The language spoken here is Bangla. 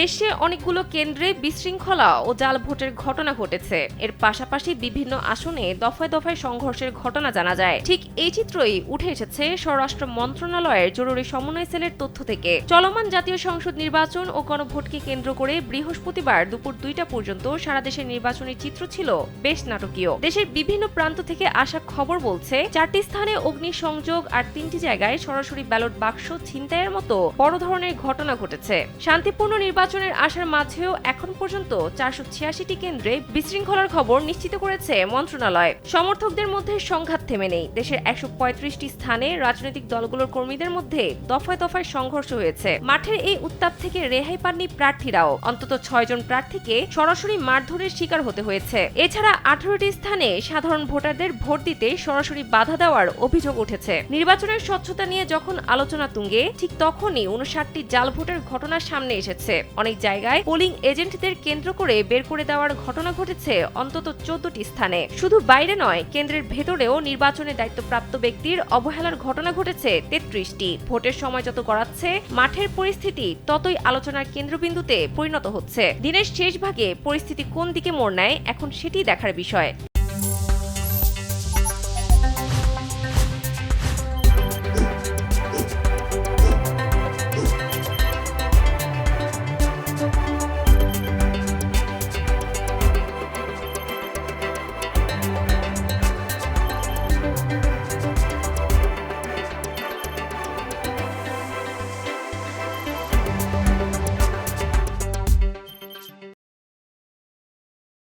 দেশে অনেকগুলো কেন্দ্রে বিশৃঙ্খলা ও জাল ভোটের ঘটনা ঘটেছে। এর পাশাপাশি বিভিন্ন আসনে দফায় দফায় সংঘর্ষের ঘটনা জানা যায়। ঠিক এই চিত্রই উঠে এসেছে স্বরাষ্ট্র মন্ত্রণালয়ের জরুরি সমন্বয় সেলের তথ্য থেকে। চলমান জাতীয় সংসদ নির্বাচন ও গণভোটকে কেন্দ্র করে বৃহস্পতিবার দুপুর 2টা পর্যন্ত সারা দেশের নির্বাচনী চিত্র ছিল বেশ নাটকীয়। দেশের বিভিন্ন প্রান্ত থেকে আসা খবর বলছে 4টি স্থানে অগ্নিসংযোগ আর 3টি জায়গায় সরাসরি ব্যালট বাক্স ছিনতাইয়ের মতো বড় ধরনের ঘটনা ঘটেছে। শান্তিপূর্ণ নির্বাচনের আশার মাঝেও এখন পর্যন্ত 486টি কেন্দ্রে বিশৃঙ্খলার খবর নিশ্চিত করেছে মন্ত্রণালয়। সমর্থকদের মধ্যে সংঘাত থেমে নেই। দেশের 135টি স্থানে রাজনৈতিক দলগুলোর কর্মীদের মধ্যে দফায় দফায় সংঘর্ষ হয়েছে। মাঠের এই উত্তাপ থেকে রেহাই পাননি প্রার্থীরাও। অন্তত 6 জন প্রার্থীকে সরাসরি মারধরের শিকার হতে হয়েছে। এছাড়া 18টি স্থানে সাধারণ ভোটারদের ভোট দিতে সরাসরি বাধা দেওয়ার অভিযোগ উঠেছে। নির্বাচনের স্বচ্ছতা নিয়ে যখন আলোচনা তুঙ্গে, ঠিক তখনই 59টি জাল ভোটের ঘটনা সামনে এসেছে। অনেক জায়গায় পোলিং এজেন্টদের কেন্দ্র করে বের করে দেওয়ার ঘটনা ঘটেছে অন্তত 14টি স্থানে। শুধু বাইরে নয়, কেন্দ্রের ভেতরেও নির্বাচনে দায়িত্বপ্রাপ্ত ব্যক্তির অবহেলার ঘটনা ঘটেছে 33টি। ভোটের সময় যত গড়াচ্ছে, মাঠের পরিস্থিতি ততই আলোচনার কেন্দ্রবিন্দুতে পরিণত হচ্ছে। দিনের শেষ ভাগে পরিস্থিতি কোন দিকে মোড় নেয়, এখন সেটি দেখার বিষয়।